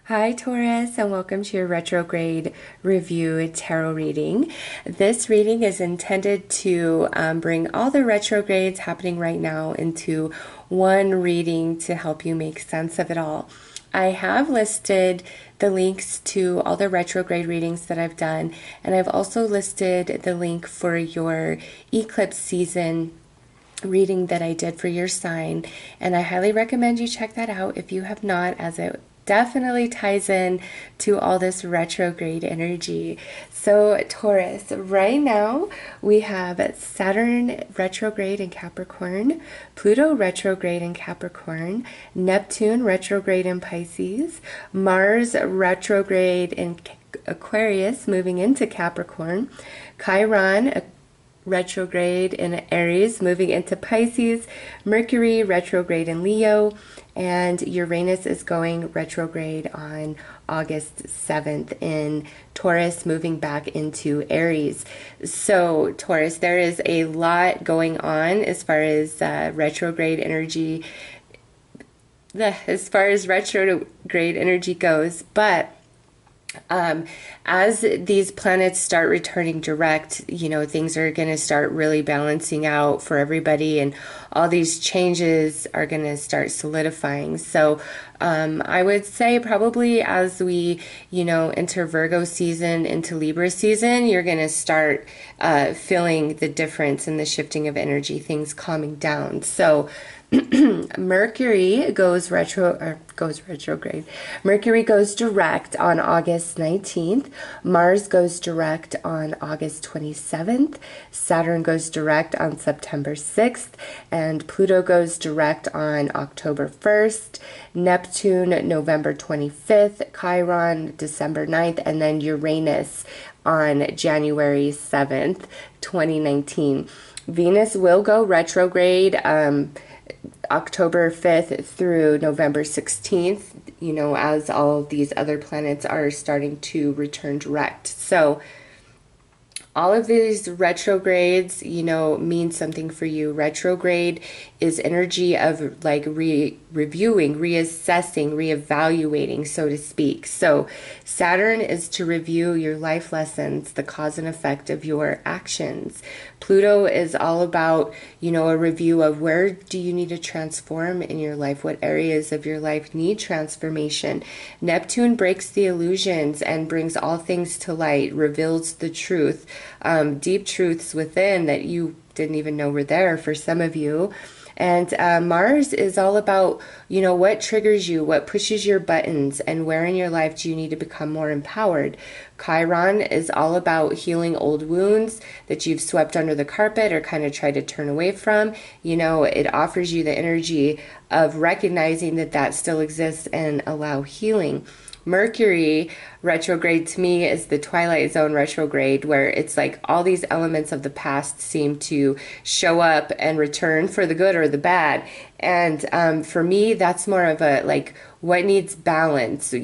Hi Taurus, and welcome to your retrograde review tarot reading. This reading is intended to bring all the retrogrades happening right now into one reading to help you make sense of it all. I have listed the links to all the retrograde readings that I've done, and I've also listed the link for your eclipse season reading that I did for your sign, and I highly recommend you check that out if you have not, as it definitely ties in to all this retrograde energy. So Taurus, right now we have Saturn retrograde in Capricorn, Pluto retrograde in Capricorn, Neptune retrograde in Pisces, Mars retrograde in Aquarius moving into Capricorn, Chiron retrograde in Aries moving into Pisces, Mercury retrograde in Leo, and Uranus is going retrograde on August 7th in Taurus, moving back into Aries. So Taurus, there is a lot going on as far as retrograde energy, goes, but as these planets start returning direct, things are going to start really balancing out for everybody, and all these changes are going to start solidifying. So I would say probably as we, enter Virgo season, into Libra season, you're going to start feeling the difference in the shifting of energy, things calming down. So Mercury goes retrograde. Mercury goes direct on August 19th. Mars goes direct on August 27th. Saturn goes direct on September 6th. And Pluto goes direct on October 1st. Neptune, November 25th. Chiron, December 9th. And then Uranus on January 7th, 2019. Venus will go retrograde October 5th through November 16th, as all of these other planets are starting to return direct. So all of these retrogrades, mean something for you. Retrograde is energy of like reviewing, reassessing, reevaluating, so to speak. So Saturn is to review your life lessons, the cause and effect of your actions. Pluto is all about, a review of where do you need to transform in your life, what areas of your life need transformation. Neptune breaks the illusions and brings all things to light, reveals the truth, deep truths within that you didn't even know were there for some of you. And Mars is all about, what triggers you, what pushes your buttons, and where in your life do you need to become more empowered. Chiron is all about healing old wounds that you've swept under the carpet or kind of tried to turn away from. It offers you the energy of recognizing that still exists and allow healing. Mercury retrograde to me is the Twilight Zone retrograde, where it's like all these elements of the past seem to show up and return for the good or the bad. And for me, that's more of a like what needs balance,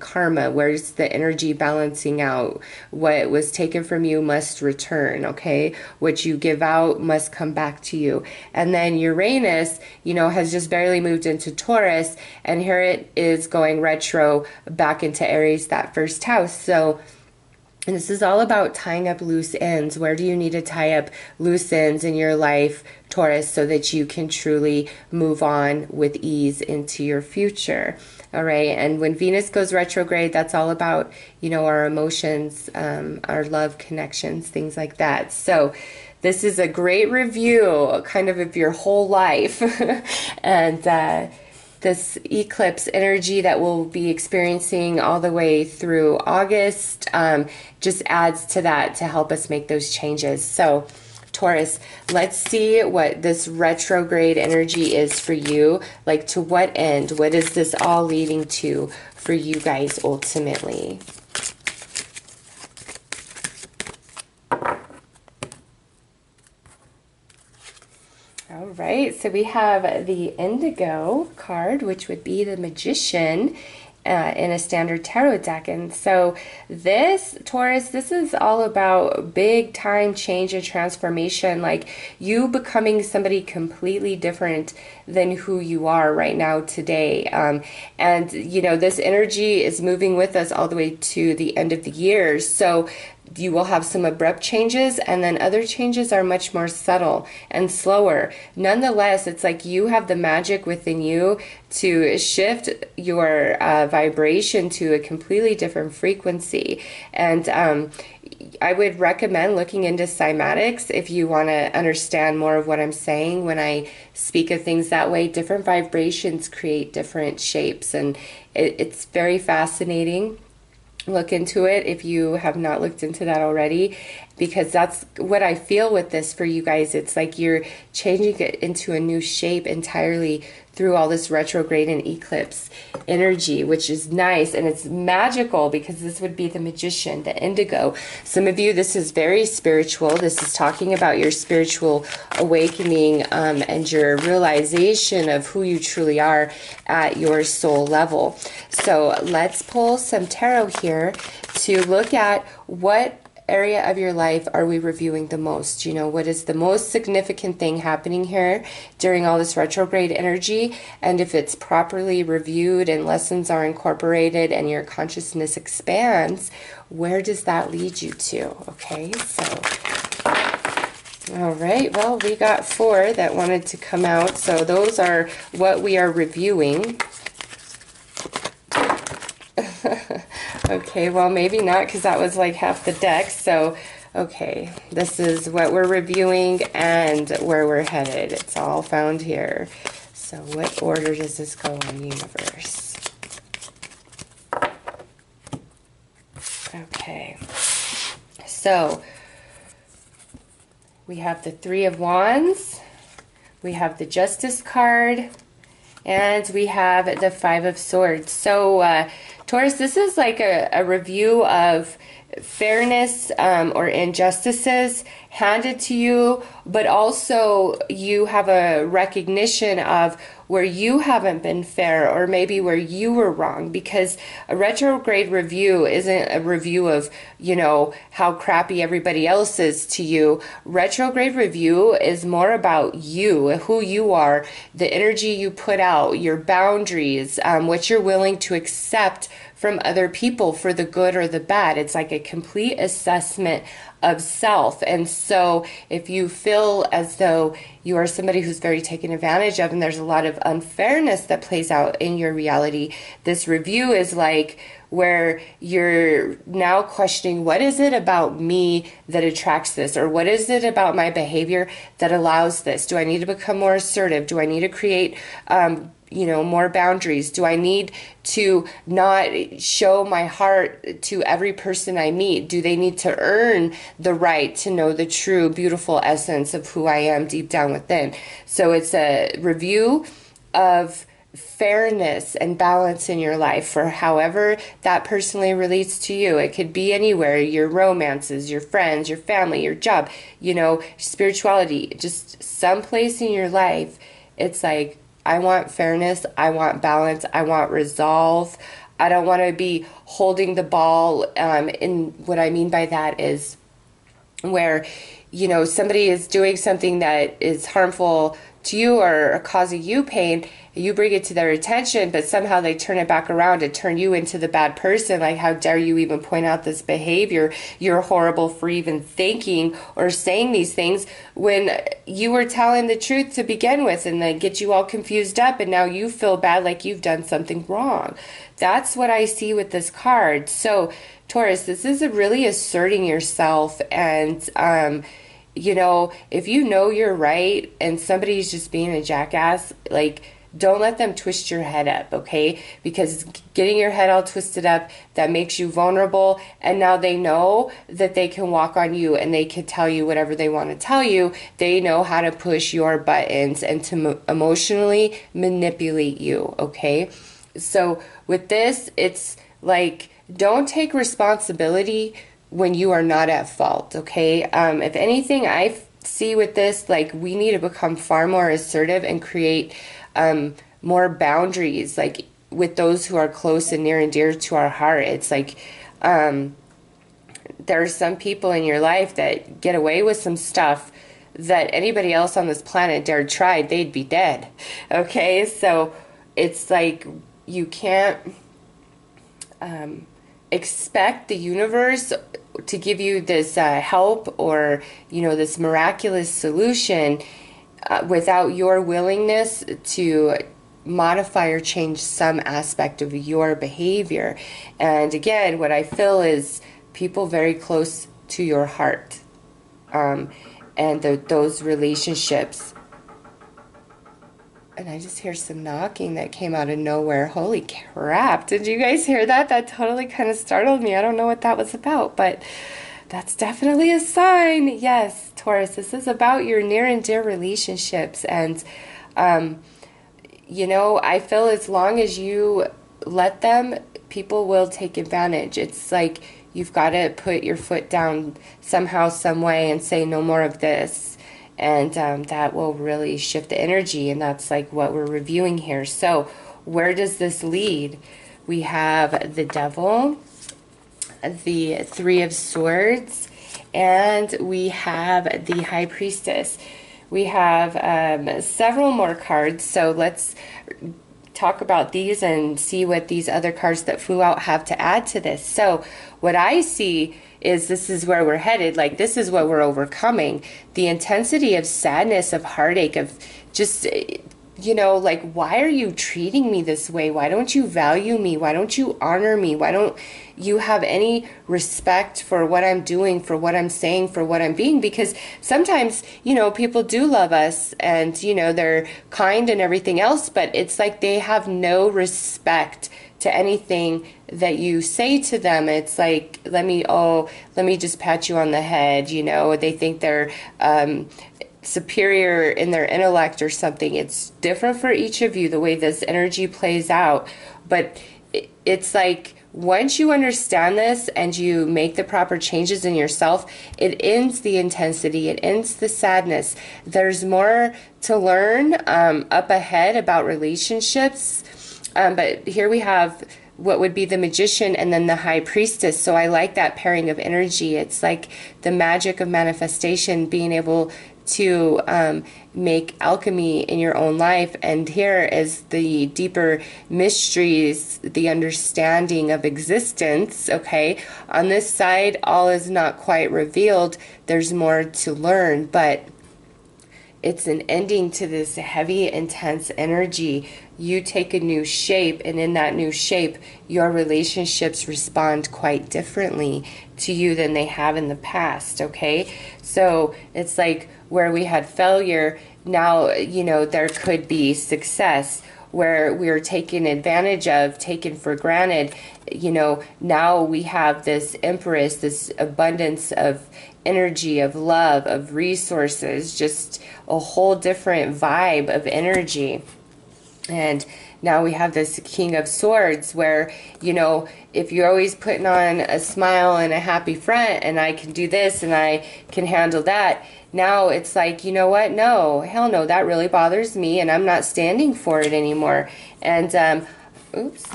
karma, where's the energy balancing out? What was taken from you must return, okay? What you give out must come back to you. And then Uranus, has just barely moved into Taurus, and here it is going retro back into Aries, that first house. So and this is all about tying up loose ends. Where do you need to tie up loose ends in your life, Taurus, so that you can truly move on with ease into your future? All right. And when Venus goes retrograde, that's all about, our emotions, our love connections, things like that. So this is a great review kind of your whole life. And this eclipse energy that we'll be experiencing all the way through August just adds to that to help us make those changes. So Taurus, let's see what this retrograde energy is for you. Like, to what end? What is this all leading to for you guys ultimately? All right, so we have the Indigo card, which would be the Magician, in a standard tarot deck. And so this, Taurus, this is all about big time change and transformation, like you becoming somebody completely different than who you are right now today. And, you know, this energy is moving with us all the way to the end of the year. So you will have some abrupt changes, and then other changes are much more subtle and slower. Nonetheless, it's like you have the magic within you to shift your vibration to a completely different frequency. And I would recommend looking into cymatics if you want to understand more of what I'm saying when I speak of things that way. Different vibrations create different shapes, and it's very fascinating. Look into it if you have not looked into that already, because that's what I feel with this for you guys. It's like you're changing it into a new shape entirely through all this retrograde and eclipse energy, which is nice, and it's magical because this would be the magician, the indigo. Some of you, this is very spiritual. This is talking about your spiritual awakening and your realization of who you truly are at your soul level. So let's pull some tarot here to look at what area of your life are we reviewing the most. You know, what is the most significant thing happening here during all this retrograde energy, and if it's properly reviewed and lessons are incorporated and your consciousness expands, where does that lead you to? Okay, so all right, well, we got 4 that wanted to come out, so those are what we are reviewing. Okay, well, maybe not, because that was like half the deck. So, okay, this is what we're reviewing and where we're headed. It's all found here. So what order does this go in, universe? Okay, so we have the 3 of Wands, we have the Justice card, and we have the 5 of Swords. So, Taurus, this is like a review of fairness or injustices handed to you, but also you have a recognition of where you haven't been fair, or maybe where you were wrong, because a retrograde review isn't a review of, you know, how crappy everybody else is to you. Retrograde review is more about you, who you are, the energy you put out, your boundaries, what you're willing to accept from other people for the good or the bad. It's like a complete assessment of self. And so if you feel as though you are somebody who's very taken advantage of, and there's a lot of unfairness that plays out in your reality, this review is like where you're now questioning, what is it about me that attracts this? Or what is it about my behavior that allows this? Do I need to become more assertive? Do I need to create you know, more boundaries? Do I need to not show my heart to every person I meet? Do they need to earn the right to know the true, beautiful essence of who I am deep down within? So it's a review of fairness and balance in your life for however that personally relates to you. It could be anywhere, your romances, your friends, your family, your job, you know, spirituality, just someplace in your life. It's like, I want fairness, I want balance, I want resolve. I don't want to be holding the ball. And what I mean by that is where, you know, somebody is doing something that is harmful to you or causing you pain, you bring it to their attention, but somehow they turn it back around and turn you into the bad person. Like, how dare you even point out this behavior? You're horrible for even thinking or saying these things when you were telling the truth to begin with, and they get you all confused up, and now you feel bad like you've done something wrong. That's what I see with this card. So, Taurus, this is really asserting yourself, and you know, if you know you're right and somebody's just being a jackass, like, don't let them twist your head up, okay? Because getting your head all twisted up, that makes you vulnerable, and now they know that they can walk on you and they can tell you whatever they want to tell you. They know how to push your buttons and to emotionally manipulate you, okay? So with this, it's like, don't take responsibility when you are not at fault, okay? If anything, I see with this, like, we need to become far more assertive and create more boundaries. Like, with those who are close and near and dear to our heart. It's like there are some people in your life that get away with some stuff that anybody else on this planet dared try, they'd be dead. Okay, so it's like you can't expect the universe to give you this help or, you know, this miraculous solution without your willingness to modify or change some aspect of your behavior. And again, what I feel is people very close to your heart, and those relationships. And I just hear some knocking that came out of nowhere. Holy crap. Did you guys hear that? That totally kind of startled me. I don't know what that was about, but that's definitely a sign. Yes, Taurus, this is about your near and dear relationships. And, you know, I feel as long as you let them, people will take advantage. It's like you've got to put your foot down somehow, some way, and say no more of this. And that will really shift the energy, and that's like what we're reviewing here. So where does this lead? We have the Devil, the Three of Swords, and we have the High Priestess. We have several more cards, so let's talk about these and see what these other cards that flew out have to add to this. So what I see is this is where we're headed. Like, this is what we're overcoming. The intensity of sadness, of heartache, of just, you know, like, why are you treating me this way? Why don't you value me? Why don't you honor me? Why don't you have any respect for what I'm doing, for what I'm saying, for what I'm being? Because sometimes, you know, people do love us and, you know, they're kind and everything else, but it's like they have no respect to anything that you say to them. It's like, let me just pat you on the head, you know. They think they're superior in their intellect or something. It's different for each of you, the way this energy plays out. But it's like, once you understand this and you make the proper changes in yourself, it ends the intensity, it ends the sadness. There's more to learn up ahead about relationships. But here we have what would be the Magician and then the High Priestess. So I like that pairing of energy. It's like the magic of manifestation, being able to make alchemy in your own life. And here is the deeper mysteries, the understanding of existence. Okay, on this side, all is not quite revealed. There's more to learn, but it's an ending to this heavy, intense energy. You take a new shape, and in that new shape, your relationships respond quite differently to you than they have in the past, okay? So it's like where we had failure, now, you know, there could be success. Where we were taken advantage of, taken for granted, you know, now we have this Empress, this abundance of energy, of love, of resources, just a whole different vibe of energy. And now we have this King of Swords where, you know, if you're always putting on a smile and a happy front, and I can do this and I can handle that, now it's like, you know what? No, hell no, that really bothers me and I'm not standing for it anymore. And, oops,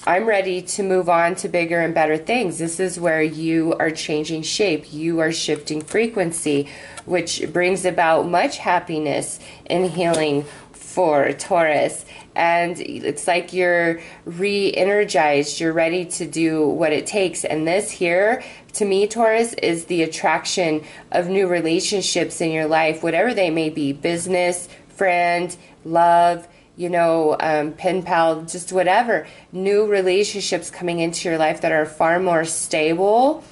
I'm ready to move on to bigger and better things. This is where you are changing shape. You are shifting frequency, which brings about much happiness and healing for Taurus. And it's like you're re-energized. You're ready to do what it takes. And this here, to me, Taurus, is the attraction of new relationships in your life, whatever they may be: business, friend, love, you know, pen pal, just whatever. New relationships coming into your life that are far more stable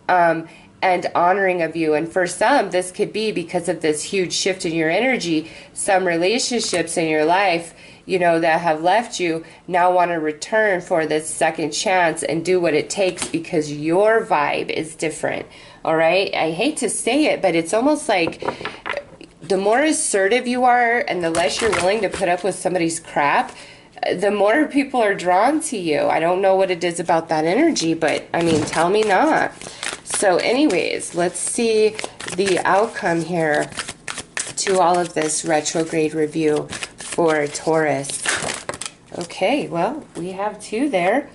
and honoring of you. And for some, this could be because of this huge shift in your energy. Some relationships in your life, you know, that have left you now want to return for this second chance and do what it takes because your vibe is different. All right? I hate to say it, but it's almost like the more assertive you are and the less you're willing to put up with somebody's crap, the more people are drawn to you. I don't know what it is about that energy, but I mean, tell me not. So anyways, let's see the outcome here to all of this retrograde review for Taurus. Okay, well, we have two there.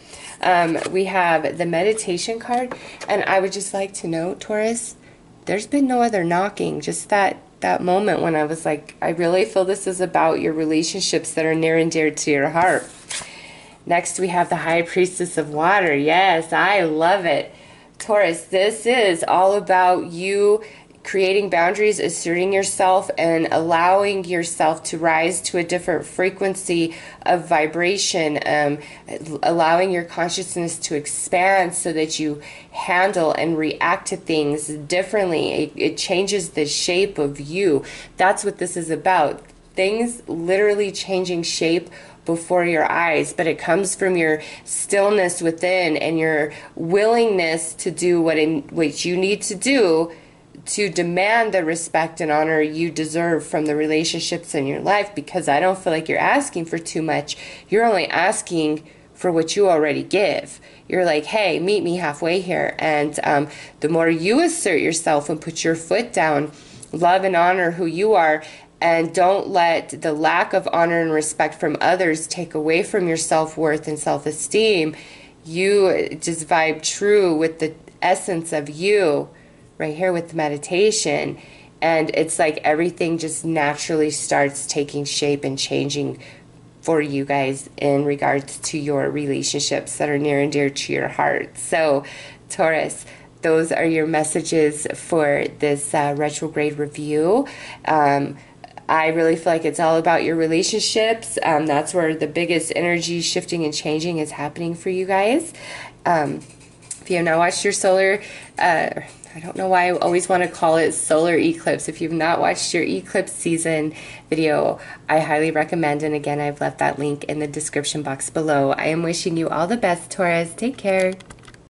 We have the meditation card, and I would just like to note, Taurus, there's been no other knocking, just that moment when I was like, I really feel this is about your relationships that are near and dear to your heart. Next, we have the High Priestess of Water. Yes, I love it. Taurus, this is all about you creating boundaries, asserting yourself, and allowing yourself to rise to a different frequency of vibration, allowing your consciousness to expand so that you handle and react to things differently. It changes the shape of you. That's what this is about. Things literally changing shape before your eyes, but it comes from your stillness within and your willingness to do what you need to do to demand the respect and honor you deserve from the relationships in your life, because I don't feel like you're asking for too much. You're only asking for what you already give. You're like, hey, meet me halfway here. And the more you assert yourself and put your foot down, love and honor who you are, and don't let the lack of honor and respect from others take away from your self-worth and self-esteem. You just vibe true with the essence of you right here with the meditation. And it's like everything just naturally starts taking shape and changing for you guys in regards to your relationships that are near and dear to your heart. So, Taurus, those are your messages for this retrograde review. I really feel like it's all about your relationships. That's where the biggest energy shifting and changing is happening for you guys. If you have not watched your solar, I don't know why I always want to call it solar eclipse. If you've not watched your eclipse season video, I highly recommend. And again, I've left that link in the description box below. I am wishing you all the best, Taurus. Take care.